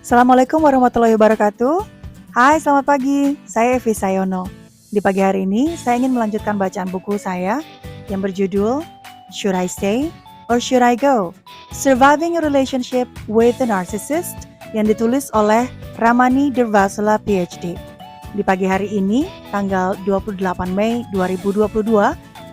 Assalamualaikum warahmatullahi wabarakatuh. Hai, selamat pagi. Saya Evi Sayono. Di pagi hari ini, saya ingin melanjutkan bacaan buku saya yang berjudul Should I Stay or Should I Go? Surviving a Relationship with a Narcissist yang ditulis oleh Ramani Durvasula PhD. Di pagi hari ini, tanggal 28 Mei 2022,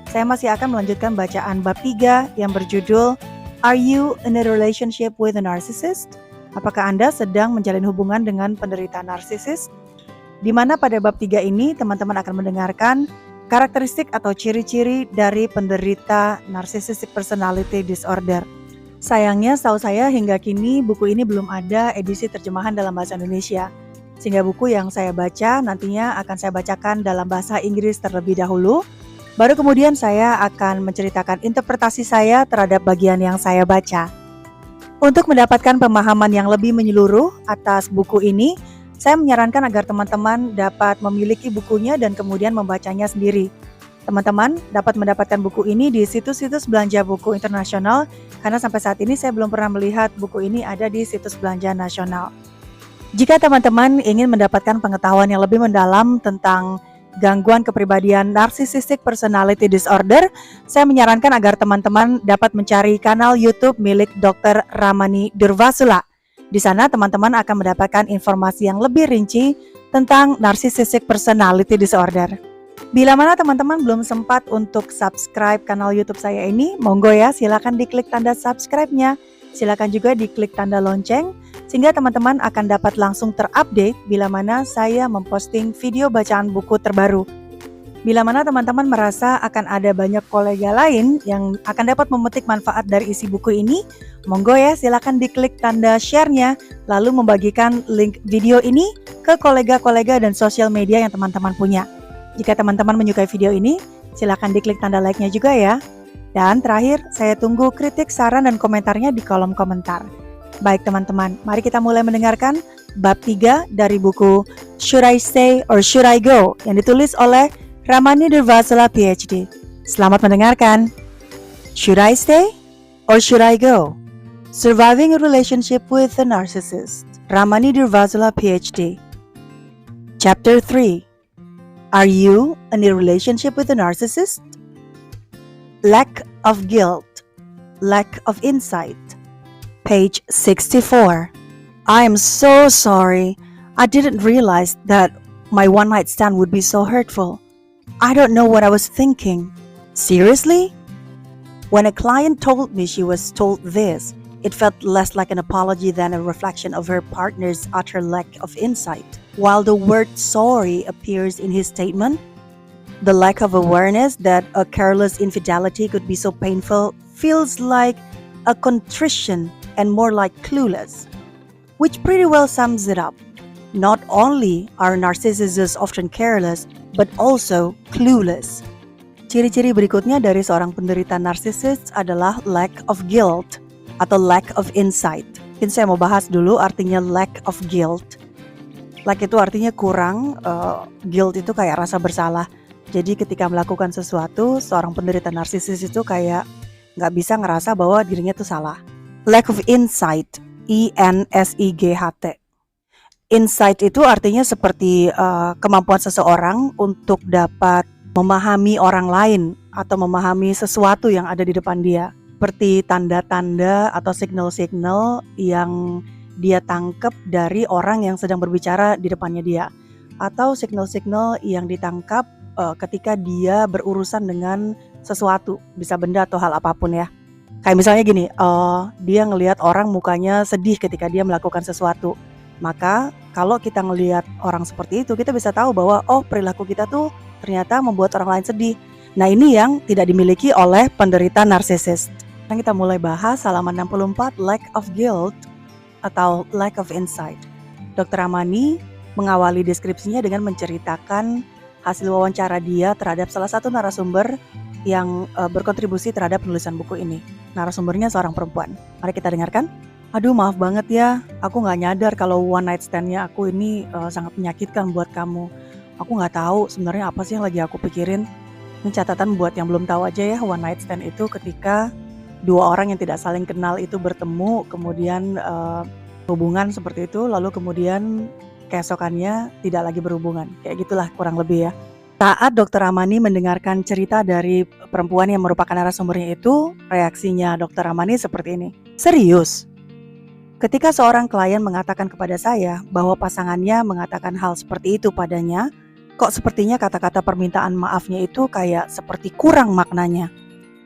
saya masih akan melanjutkan bacaan bab 3 yang berjudul Are You in a Relationship with a Narcissist? Apakah Anda sedang menjalin hubungan dengan penderita narsisis? Di mana pada bab 3 ini teman-teman akan mendengarkan karakteristik atau ciri-ciri dari penderita narcissistic personality disorder. Sayangnya setahu saya hingga kini buku ini belum ada edisi terjemahan dalam bahasa Indonesia. Sehingga buku yang saya baca nantinya akan saya bacakan dalam bahasa Inggris terlebih dahulu. Baru kemudian saya akan menceritakan interpretasi saya terhadap bagian yang saya baca. Untuk mendapatkan pemahaman yang lebih menyeluruh atas buku ini, saya menyarankan agar teman-teman dapat memiliki bukunya dan kemudian membacanya sendiri. Teman-teman dapat mendapatkan buku ini di situs-situs belanja buku internasional, karena sampai saat ini saya belum pernah melihat buku ini ada di situs belanja nasional. Jika teman-teman ingin mendapatkan pengetahuan yang lebih mendalam tentang gangguan kepribadian narcissistic personality disorder, saya menyarankan agar teman-teman dapat mencari kanal YouTube milik Dr. Ramani Durvasula. Di sana teman-teman akan mendapatkan informasi yang lebih rinci tentang narcissistic personality disorder. Bila mana teman-teman belum sempat untuk subscribe kanal YouTube saya ini, monggo ya, silakan diklik tanda subscribe-nya. Silakan juga diklik tanda lonceng sehingga teman-teman akan dapat langsung terupdate bila mana saya memposting video bacaan buku terbaru. Bila mana teman-teman merasa akan ada banyak kolega lain yang akan dapat memetik manfaat dari isi buku ini, monggo ya, silakan diklik tanda share-nya lalu membagikan link video ini ke kolega-kolega dan sosial media yang teman-teman punya. Jika teman-teman menyukai video ini, silakan diklik tanda like-nya juga ya. Dan terakhir, saya tunggu kritik, saran, dan komentarnya di kolom komentar. Baik teman-teman, mari kita mulai mendengarkan bab 3 dari buku Should I Stay or Should I Go? Yang ditulis oleh Ramani Durvasula PhD. Selamat mendengarkan. Should I Stay or Should I Go? Surviving a Relationship with a Narcissist. Ramani Durvasula PhD. Chapter 3. Are you in a relationship with a narcissist? Lack of guilt, lack of insight. Page 64. I am so sorry. I didn't realize that my one-night stand would be so hurtful. I don't know what I was thinking. Seriously? When a client told me she was told this, it felt less like an apology than a reflection of her partner's utter lack of insight. While the word sorry appears in his statement, the lack of awareness that a careless infidelity could be so painful feels like a contrition and more like clueless, which pretty well sums it up. Not only are narcissists often careless, but also clueless. Ciri-ciri berikutnya dari seorang penderita narsisis adalah lack of guilt atau lack of insight. Mungkin saya mau bahas dulu artinya lack of guilt. Lack itu artinya kurang, guilt itu kayak rasa bersalah. Jadi ketika melakukan sesuatu, seorang penderita narsisis itu kayak nggak bisa ngerasa bahwa dirinya tuh salah. Lack of insight, I-N-S-I-G-H-T. Insight itu artinya seperti kemampuan seseorang untuk dapat memahami orang lain atau memahami sesuatu yang ada di depan dia. Seperti tanda-tanda atau signal-signal yang dia tangkap dari orang yang sedang berbicara di depannya dia. Atau signal-signal yang ditangkap ketika dia berurusan dengan sesuatu, bisa benda atau hal apapun ya. Kayak misalnya gini, dia ngelihat orang mukanya sedih ketika dia melakukan sesuatu. Maka kalau kita ngelihat orang seperti itu, kita bisa tahu bahwa perilaku kita tuh ternyata membuat orang lain sedih. Nah ini yang tidak dimiliki oleh penderita narsisis. Sekarang kita mulai bahas halaman 64, lack of guilt atau lack of insight. Dr. Ramani mengawali deskripsinya dengan menceritakan hasil wawancara dia terhadap salah satu narasumber yang berkontribusi terhadap penulisan buku ini. Narasumbernya seorang perempuan. Mari kita dengarkan. Aduh maaf banget ya, aku gak nyadar kalau one night stand-nya aku ini sangat menyakitkan buat kamu. Aku gak tahu sebenarnya apa sih yang lagi aku pikirin. Ini catatan buat yang belum tahu aja ya, one night stand itu ketika dua orang yang tidak saling kenal itu bertemu, kemudian hubungan seperti itu, lalu kemudian keesokannya tidak lagi berhubungan. Kayak gitulah kurang lebih ya. Saat Dokter Ramani mendengarkan cerita dari perempuan yang merupakan narasumbernya itu, reaksinya Dokter Ramani seperti ini. Serius? Ketika seorang klien mengatakan kepada saya bahwa pasangannya mengatakan hal seperti itu padanya, kok sepertinya kata-kata permintaan maafnya itu kayak seperti kurang maknanya.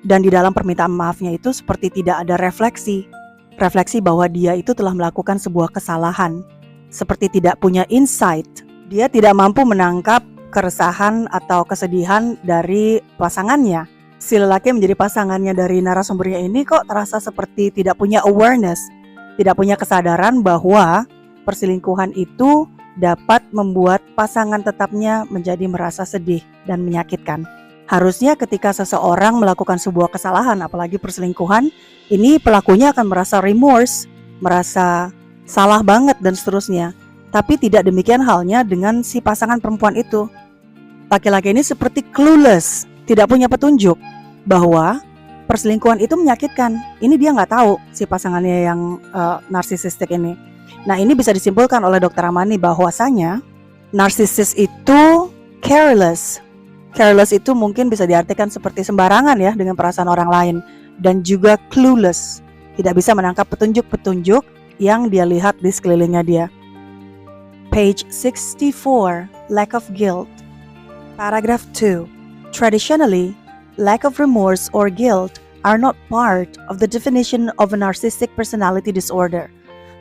Dan di dalam permintaan maafnya itu seperti tidak ada refleksi. Refleksi bahwa dia itu telah melakukan sebuah kesalahan. Seperti tidak punya insight. Dia tidak mampu menangkap keresahan atau kesedihan dari pasangannya. Si lelaki yang menjadi pasangannya dari narasumbernya ini kok terasa seperti tidak punya awareness, tidak punya kesadaran bahwa perselingkuhan itu dapat membuat pasangan tetapnya menjadi merasa sedih dan menyakitkan. Harusnya ketika seseorang melakukan sebuah kesalahan, apalagi perselingkuhan, ini pelakunya akan merasa remorse, merasa salah banget dan seterusnya. Tapi tidak demikian halnya dengan si pasangan perempuan itu. Laki-laki ini seperti clueless, tidak punya petunjuk bahwa perselingkuhan itu menyakitkan. Ini dia nggak tahu si pasangannya yang narsisistik ini. Nah, ini bisa disimpulkan oleh Dr. Ramani bahwasanya narsisis itu careless. Careless itu mungkin bisa diartikan seperti sembarangan ya dengan perasaan orang lain, dan juga clueless, tidak bisa menangkap petunjuk-petunjuk yang dia lihat di sekelilingnya dia. Page 64, lack of guilt. Paragraph 2. Traditionally, lack of remorse or guilt are not part of the definition of a narcissistic personality disorder,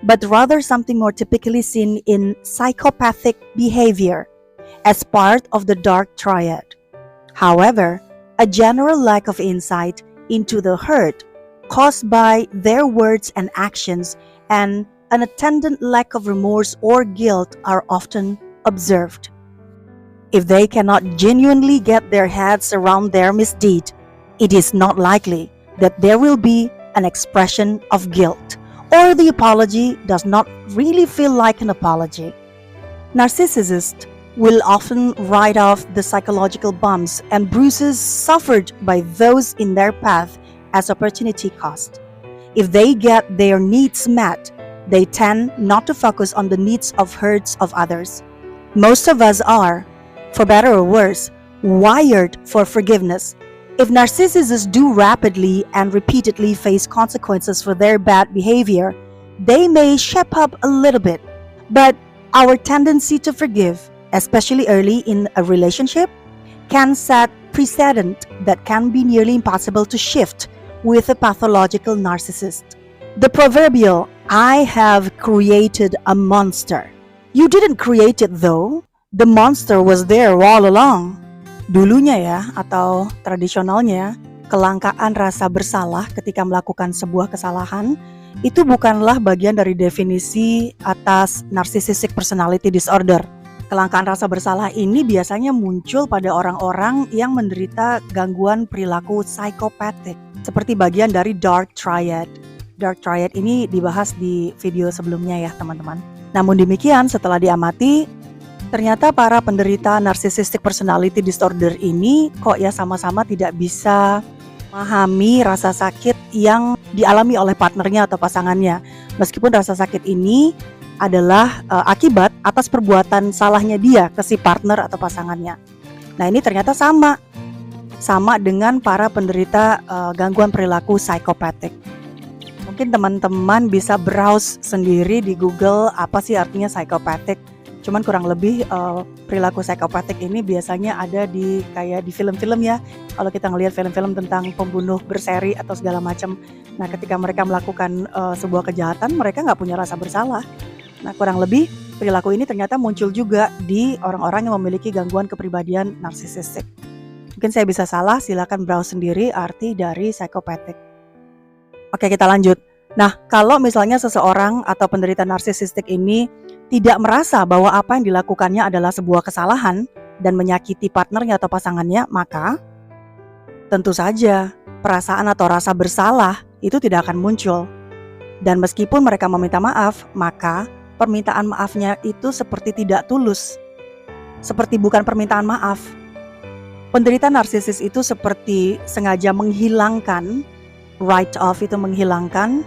but rather something more typically seen in psychopathic behavior as part of the dark triad. However, a general lack of insight into the hurt caused by their words and actions and an attendant lack of remorse or guilt are often observed. If they cannot genuinely get their heads around their misdeed, it is not likely that there will be an expression of guilt, or the apology does not really feel like an apology. Narcissists will often write off the psychological bumps and bruises suffered by those in their path as opportunity cost. If they get their needs met, they tend not to focus on the needs of hurts of others. Most of us are, for better or worse, wired for forgiveness. If narcissists do rapidly and repeatedly face consequences for their bad behavior, they may shape up a little bit. But our tendency to forgive, especially early in a relationship, can set precedent that can be nearly impossible to shift with a pathological narcissist. The proverbial, "I have created a monster." You didn't create it though. The monster was there all along. Dulunya ya, atau tradisionalnya, kelangkaan rasa bersalah ketika melakukan sebuah kesalahan itu bukanlah bagian dari definisi atas narcissistic personality disorder. Kelangkaan rasa bersalah ini biasanya muncul pada orang-orang yang menderita gangguan perilaku psikopatik, seperti bagian dari dark triad. Dark triad ini dibahas di video sebelumnya ya teman-teman. Namun demikian, setelah diamati, ternyata para penderita narcissistic personality disorder ini kok ya sama-sama tidak bisa memahami rasa sakit yang dialami oleh partnernya atau pasangannya. Meskipun rasa sakit ini adalah akibat atas perbuatan salahnya dia ke si partner atau pasangannya. Nah, ini ternyata sama dengan para penderita gangguan perilaku psikopatik. Mungkin teman-teman bisa browse sendiri di Google apa sih artinya psikopatik. Cuman kurang lebih perilaku psikopatik ini biasanya ada di kayak di film-film ya. Kalau kita ngelihat film-film tentang pembunuh berseri atau segala macam. Nah, ketika mereka melakukan sebuah kejahatan, mereka nggak punya rasa bersalah. Nah, kurang lebih perilaku ini ternyata muncul juga di orang-orang yang memiliki gangguan kepribadian narsisistik. Mungkin saya bisa salah, silakan browse sendiri arti dari psikopatik. Oke, kita lanjut. Nah, kalau misalnya seseorang atau penderita narsisistik ini tidak merasa bahwa apa yang dilakukannya adalah sebuah kesalahan dan menyakiti partnernya atau pasangannya, maka tentu saja perasaan atau rasa bersalah itu tidak akan muncul. Dan meskipun mereka meminta maaf, maka permintaan maafnya itu seperti tidak tulus, seperti bukan permintaan maaf. Penderita narsisis itu seperti sengaja menghilangkan, write off itu menghilangkan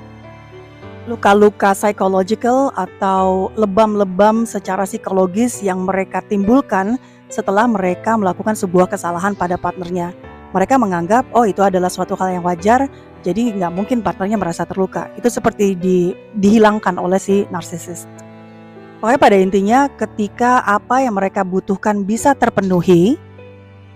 luka-luka psychological atau lebam-lebam secara psikologis yang mereka timbulkan setelah mereka melakukan sebuah kesalahan pada partnernya. Mereka menganggap, oh itu adalah suatu hal yang wajar, jadi nggak mungkin partnernya merasa terluka. Itu seperti dihilangkan oleh si narsisis. Pokoknya pada intinya ketika apa yang mereka butuhkan bisa terpenuhi,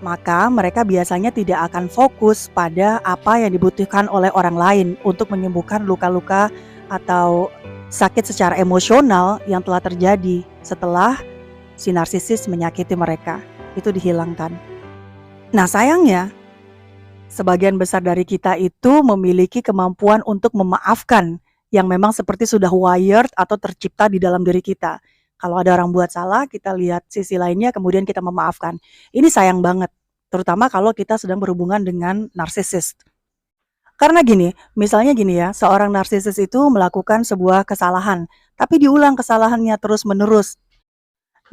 maka mereka biasanya tidak akan fokus pada apa yang dibutuhkan oleh orang lain untuk menyembuhkan luka-luka atau sakit secara emosional yang telah terjadi setelah si narsisis menyakiti mereka. Itu dihilangkan. Nah sayangnya, sebagian besar dari kita itu memiliki kemampuan untuk memaafkan yang memang seperti sudah wired atau tercipta di dalam diri kita. Kalau ada orang buat salah, kita lihat sisi lainnya, kemudian kita memaafkan. Ini sayang banget, terutama kalau kita sedang berhubungan dengan narsisis. Karena gini, misalnya gini ya, seorang narsisis itu melakukan sebuah kesalahan, tapi diulang kesalahannya terus-menerus.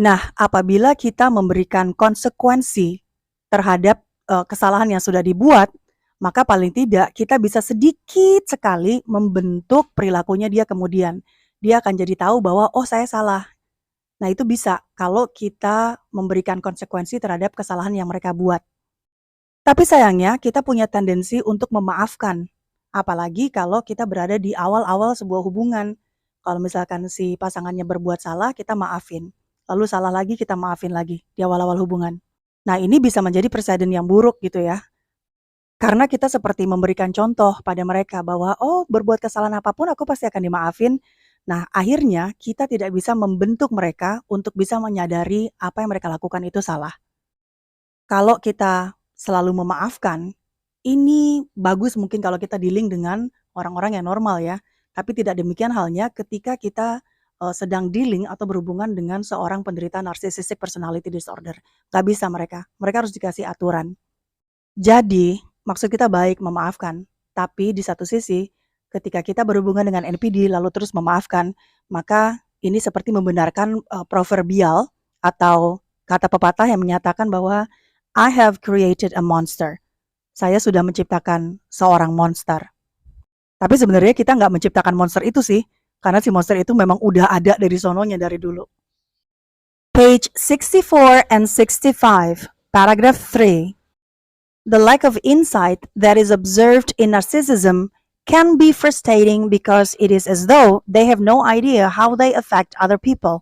Nah, apabila kita memberikan konsekuensi terhadap kesalahan yang sudah dibuat, maka paling tidak kita bisa sedikit sekali membentuk perilakunya dia kemudian. Dia akan jadi tahu bahwa, oh saya salah. Nah itu bisa kalau kita memberikan konsekuensi terhadap kesalahan yang mereka buat. Tapi sayangnya kita punya tendensi untuk memaafkan. Apalagi kalau kita berada di awal-awal sebuah hubungan. Kalau misalkan si pasangannya berbuat salah, kita maafin. Lalu salah lagi, kita maafin lagi di awal-awal hubungan. Nah ini bisa menjadi presiden yang buruk gitu ya. Karena kita seperti memberikan contoh pada mereka bahwa, oh berbuat kesalahan apapun aku pasti akan dimaafin. Nah akhirnya kita tidak bisa membentuk mereka untuk bisa menyadari apa yang mereka lakukan itu salah. Kalau kita selalu memaafkan, ini bagus mungkin kalau kita dealing dengan orang-orang yang normal ya. Tapi tidak demikian halnya ketika kita sedang dealing atau berhubungan dengan seorang penderita narcissistic personality disorder. Gak bisa mereka harus dikasih aturan. Jadi, maksud kita baik memaafkan, tapi di satu sisi, ketika kita berhubungan dengan NPD lalu terus memaafkan, maka ini seperti membenarkan proverbial atau kata pepatah yang menyatakan bahwa I have created a monster. Saya sudah menciptakan seorang monster. Tapi sebenarnya kita nggak menciptakan monster itu sih, karena si monster itu memang udah ada dari sononya dari dulu. Page 64 and 65, paragraph 3. The lack of insight that is observed in narcissism can be frustrating because it is as though they have no idea how they affect other people.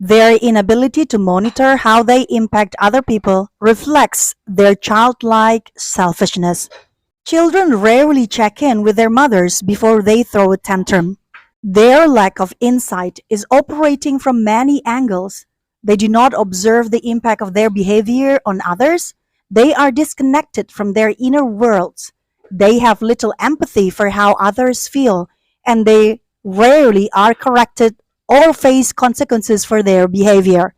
Their inability to monitor how they impact other people reflects their childlike selfishness. Children rarely check in with their mothers before they throw a tantrum. Their lack of insight is operating from many angles. They do not observe the impact of their behavior on others. They are disconnected from their inner worlds. They have little empathy for how others feel, and they rarely are corrected or face consequences for their behavior.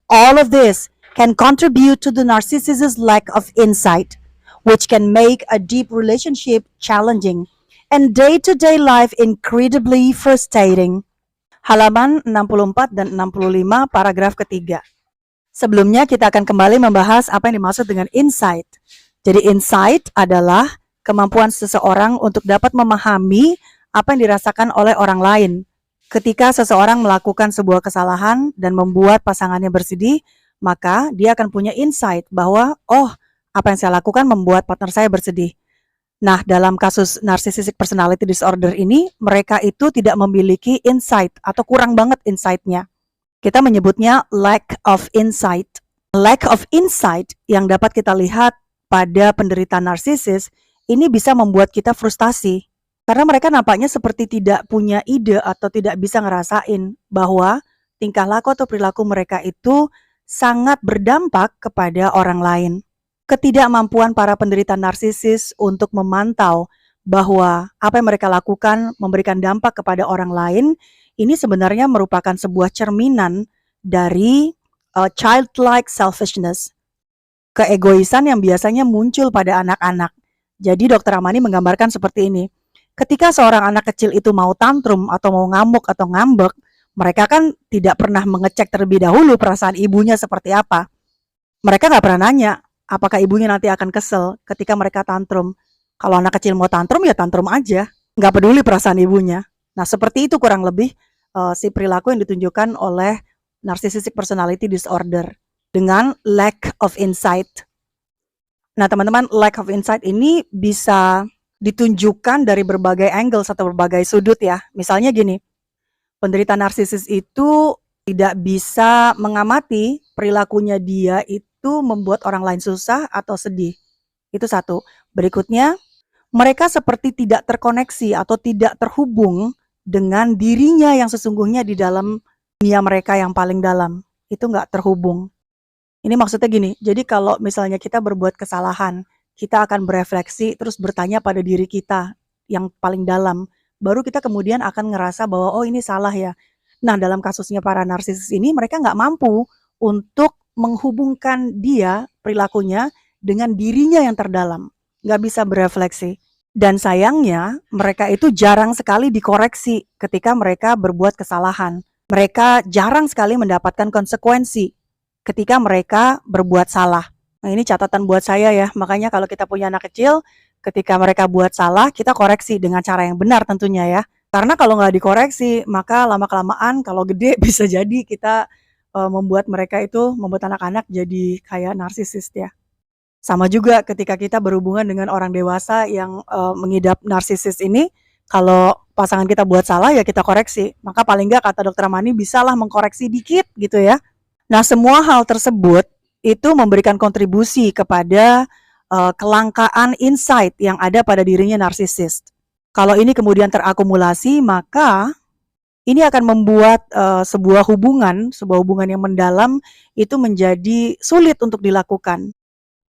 All of this can contribute to the narcissist's lack of insight, which can make a deep relationship challenging and day-to-day life incredibly frustrating. Halaman 64 dan 65 paragraf ketiga. Sebelumnya kita akan kembali membahas apa yang dimaksud dengan insight. Jadi insight adalah kemampuan seseorang untuk dapat memahami apa yang dirasakan oleh orang lain. Ketika seseorang melakukan sebuah kesalahan dan membuat pasangannya bersedih, maka dia akan punya insight bahwa, oh, apa yang saya lakukan membuat partner saya bersedih. Nah, dalam kasus narcissistic personality disorder ini, mereka itu tidak memiliki insight atau kurang banget insight-nya. Kita menyebutnya lack of insight. Lack of insight yang dapat kita lihat pada penderita narsisis ini bisa membuat kita frustasi. Karena mereka nampaknya seperti tidak punya ide atau tidak bisa ngerasain bahwa tingkah laku atau perilaku mereka itu sangat berdampak kepada orang lain. Ketidakmampuan para penderita narsisis untuk memantau bahwa apa yang mereka lakukan memberikan dampak kepada orang lain, ini sebenarnya merupakan sebuah cerminan dari childlike selfishness, keegoisan yang biasanya muncul pada anak-anak. Jadi Dr. Amani menggambarkan seperti ini. Ketika seorang anak kecil itu mau tantrum atau mau ngamuk atau ngambek, mereka kan tidak pernah mengecek terlebih dahulu perasaan ibunya seperti apa. Mereka nggak pernah nanya apakah ibunya nanti akan kesel ketika mereka tantrum. Kalau anak kecil mau tantrum ya tantrum aja, nggak peduli perasaan ibunya. Nah, seperti itu kurang lebih si perilaku yang ditunjukkan oleh narcissistic personality disorder dengan lack of insight. Nah, teman-teman, lack of insight ini bisa ditunjukkan dari berbagai angle atau berbagai sudut ya. Misalnya gini, penderita narsisis itu tidak bisa mengamati perilakunya dia itu membuat orang lain susah atau sedih. Itu satu. Berikutnya, mereka seperti tidak terkoneksi atau tidak terhubung dengan dirinya yang sesungguhnya di dalam dunia mereka yang paling dalam. Itu nggak terhubung. Ini maksudnya gini, jadi kalau misalnya kita berbuat kesalahan, kita akan berefleksi terus bertanya pada diri kita yang paling dalam. Baru kita kemudian akan ngerasa bahwa oh ini salah ya. Nah dalam kasusnya para narsisis ini mereka nggak mampu untuk menghubungkan dia perilakunya dengan dirinya yang terdalam. Nggak bisa berefleksi. Dan sayangnya mereka itu jarang sekali dikoreksi ketika mereka berbuat kesalahan. Mereka jarang sekali mendapatkan konsekuensi ketika mereka berbuat salah. Nah ini catatan buat saya ya, makanya kalau kita punya anak kecil, ketika mereka buat salah, kita koreksi dengan cara yang benar tentunya ya. Karena kalau nggak dikoreksi, maka lama-kelamaan kalau gede bisa jadi kita membuat mereka itu, membuat anak-anak jadi kayak narsisis ya. Sama juga ketika kita berhubungan dengan orang dewasa yang mengidap narsisis ini, kalau pasangan kita buat salah ya kita koreksi. Maka paling nggak kata dokter Mani bisalah mengkoreksi dikit gitu ya. Nah, semua hal tersebut itu memberikan kontribusi kepada kelangkaan insight yang ada pada dirinya narsisis. Kalau ini kemudian terakumulasi, maka ini akan membuat sebuah hubungan yang mendalam itu menjadi sulit untuk dilakukan.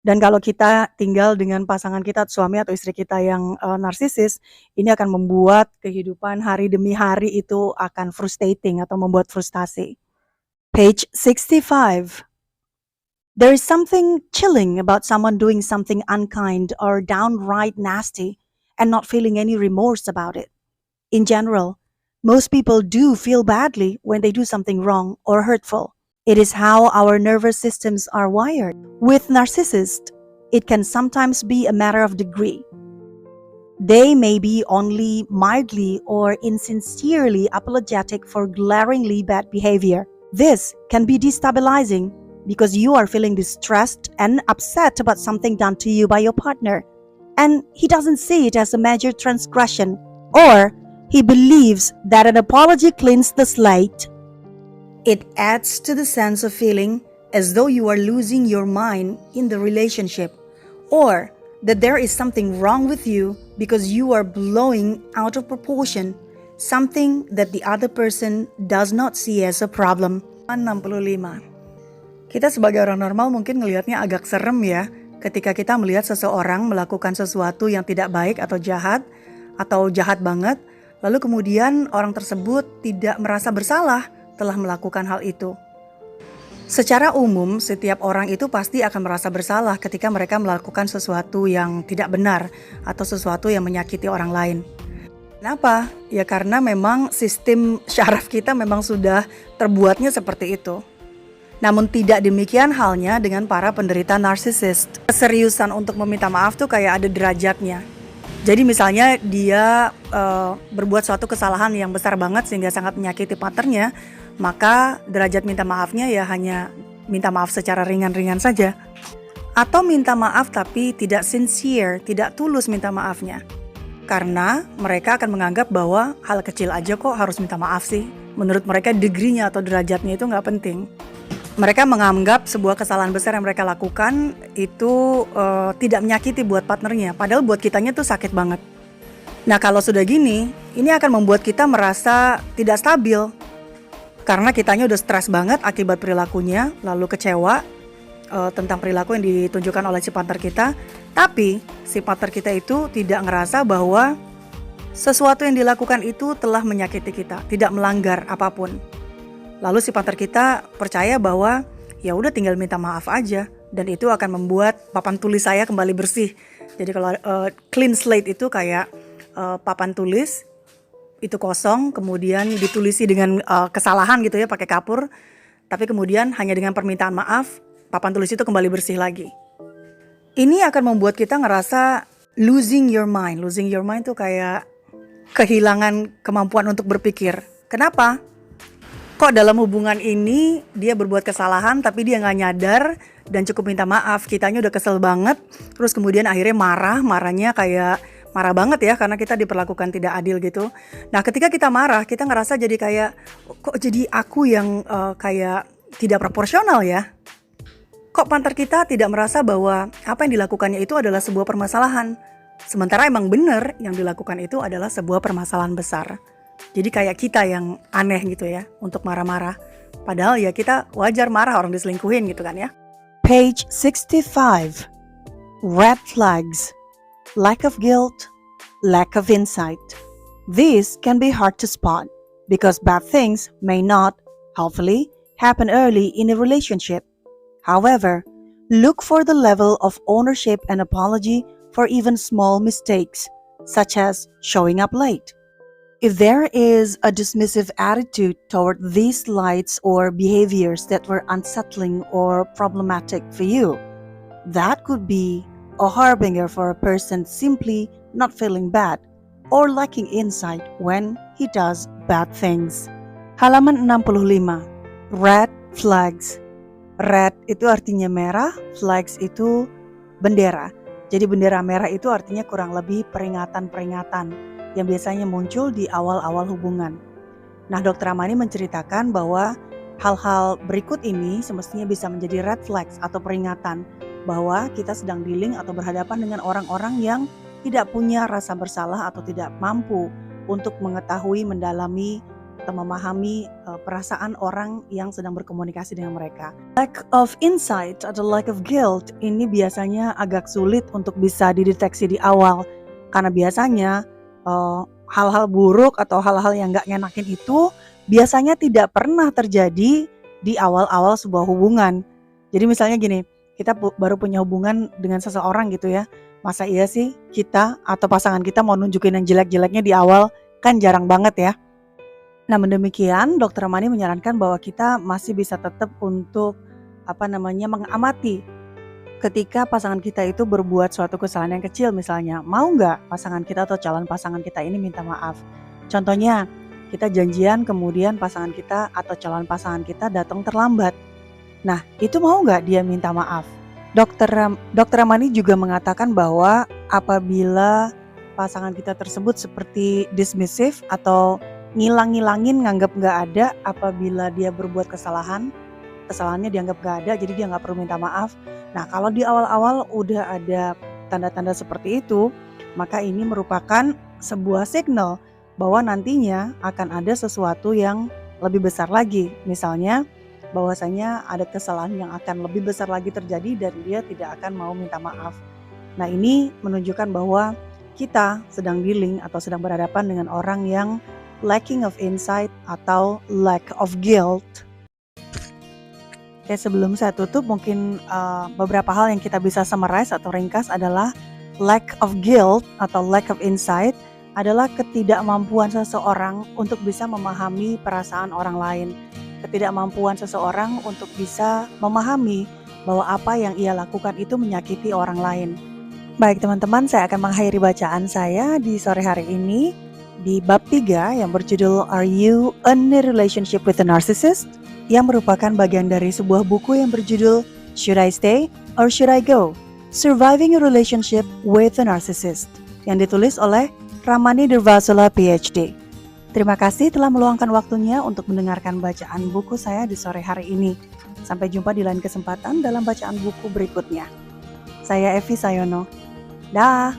Dan kalau kita tinggal dengan pasangan kita, suami atau istri kita yang narsisis, ini akan membuat kehidupan hari demi hari itu akan frustrating atau membuat frustasi. Page 65. There is something chilling about someone doing something unkind or downright nasty and not feeling any remorse about it. In general, most people do feel badly when they do something wrong or hurtful. It is how our nervous systems are wired. With narcissists, it can sometimes be a matter of degree. They may be only mildly or insincerely apologetic for glaringly bad behavior. This can be destabilizing because you are feeling distressed and upset about something done to you by your partner, and he doesn't see it as a major transgression, or he believes that an apology cleans the slate. It adds to the sense of feeling as though you are losing your mind in the relationship, or that there is something wrong with you because you are blowing out of proportion, something that the other person does not see as a problem. 65. Kita sebagai orang normal mungkin ngelihatnya agak serem ya, ketika kita melihat seseorang melakukan sesuatu yang tidak baik atau jahat banget, lalu kemudian orang tersebut tidak merasa bersalah telah melakukan hal itu. Secara umum, setiap orang itu pasti akan merasa bersalah ketika mereka melakukan sesuatu yang tidak benar atau sesuatu yang menyakiti orang lain. Kenapa? Ya karena memang sistem syaraf kita memang sudah terbuatnya seperti itu. Namun tidak demikian halnya dengan para penderita narsisis. Keseriusan untuk meminta maaf tuh kayak ada derajatnya. Jadi misalnya dia berbuat suatu kesalahan yang besar banget sehingga sangat menyakiti partnernya, maka derajat minta maafnya ya hanya minta maaf secara ringan-ringan saja. Atau minta maaf tapi tidak sincere, tidak tulus minta maafnya. Karena mereka akan menganggap bahwa hal kecil aja kok harus minta maaf sih. Menurut mereka degree-nya atau derajatnya itu nggak penting. Mereka menganggap sebuah kesalahan besar yang mereka lakukan itu tidak menyakiti buat partnernya. Padahal buat kitanya tuh sakit banget. Nah kalau sudah gini, ini akan membuat kita merasa tidak stabil. Karena kitanya udah stres banget akibat perilakunya, lalu kecewa tentang perilaku yang ditunjukkan oleh si partner kita. Tapi si partner kita itu tidak ngerasa bahwa sesuatu yang dilakukan itu telah menyakiti kita, tidak melanggar apapun. Lalu si partner kita percaya bahwa ya udah tinggal minta maaf aja, dan itu akan membuat papan tulis saya kembali bersih. Jadi kalau clean slate itu kayak papan tulis itu kosong, kemudian ditulisi dengan kesalahan gitu ya pakai kapur, tapi kemudian hanya dengan permintaan maaf papan tulis itu kembali bersih lagi. Ini akan membuat kita ngerasa losing your mind. Losing your mind tuh kayak kehilangan kemampuan untuk berpikir. Kenapa? Kok dalam hubungan ini dia berbuat kesalahan tapi dia nggak nyadar dan cukup minta maaf. Kitanya udah kesel banget, terus kemudian akhirnya marahnya kayak marah banget ya karena kita diperlakukan tidak adil gitu. Nah ketika kita marah, kita ngerasa jadi kayak kok jadi aku yang kayak tidak proporsional ya. Kok partner kita tidak merasa bahwa apa yang dilakukannya itu adalah sebuah permasalahan. Sementara emang bener yang dilakukan itu adalah sebuah permasalahan besar. Jadi kayak kita yang aneh gitu ya untuk marah-marah. Padahal ya kita wajar marah, orang diselingkuhin gitu kan ya. Page 65. Red flags. Lack of guilt. Lack of insight. These can be hard to spot because bad things may not, hopefully, happen early in a relationship. However, look for the level of ownership and apology for even small mistakes, such as showing up late. If there is a dismissive attitude toward these slights or behaviors that were unsettling or problematic for you, that could be a harbinger for a person simply not feeling bad or lacking insight when he does bad things. Halaman 65. Red flags. Red itu artinya merah, flags itu bendera. Jadi bendera merah itu artinya kurang lebih peringatan-peringatan yang biasanya muncul di awal-awal hubungan. Nah, Dr. Amani menceritakan bahwa hal-hal berikut ini semestinya bisa menjadi red flags atau peringatan bahwa kita sedang dealing atau berhadapan dengan orang-orang yang tidak punya rasa bersalah atau tidak mampu untuk mengetahui, mendalami, atau memahami perasaan orang yang sedang berkomunikasi dengan mereka. Lack of insight atau lack of guilt ini biasanya agak sulit untuk bisa dideteksi di awal karena biasanya hal-hal buruk atau hal-hal yang gak ngenakin itu biasanya tidak pernah terjadi di awal-awal sebuah hubungan. Jadi misalnya gini, kita baru punya hubungan dengan seseorang gitu ya. Masa iya sih kita atau pasangan kita mau nunjukin yang jelek-jeleknya di awal? Kan jarang banget ya. Namun demikian, Dr. Amani menyarankan bahwa kita masih bisa tetap untuk mengamati ketika pasangan kita itu berbuat suatu kesalahan yang kecil misalnya, mau nggak pasangan kita atau calon pasangan kita ini minta maaf? Contohnya, kita janjian kemudian pasangan kita atau calon pasangan kita datang terlambat. Nah, itu mau nggak dia minta maaf? Dr. Amani juga mengatakan bahwa apabila pasangan kita tersebut seperti dismissive atau ngilang-ngilangin, nganggap nggak ada apabila dia berbuat kesalahannya dianggap nggak ada, jadi dia nggak perlu minta maaf. Nah, kalau di awal-awal udah ada tanda-tanda seperti itu, maka ini merupakan sebuah signal bahwa nantinya akan ada sesuatu yang lebih besar lagi. Misalnya, bahwasanya ada kesalahan yang akan lebih besar lagi terjadi dan dia tidak akan mau minta maaf. Nah, ini menunjukkan bahwa kita sedang dealing atau sedang berhadapan dengan orang yang lacking of insight atau lack of guilt. Oke, sebelum saya tutup mungkin beberapa hal yang kita bisa summarize atau ringkas adalah lack of guilt atau lack of insight adalah ketidakmampuan seseorang untuk bisa memahami perasaan orang lain. Ketidakmampuan seseorang untuk bisa memahami bahwa apa yang ia lakukan itu menyakiti orang lain. Baik teman-teman, saya akan mengakhiri bacaan saya di sore hari ini di bab 3 yang berjudul Are You in a Relationship with a Narcissist? Yang merupakan bagian dari sebuah buku yang berjudul Should I Stay or Should I Go? Surviving a Relationship with a Narcissist yang ditulis oleh Ramani Durvasula PhD. Terima kasih telah meluangkan waktunya untuk mendengarkan bacaan buku saya di sore hari ini. Sampai jumpa di lain kesempatan dalam bacaan buku berikutnya. Saya Evi Sayono. Dah.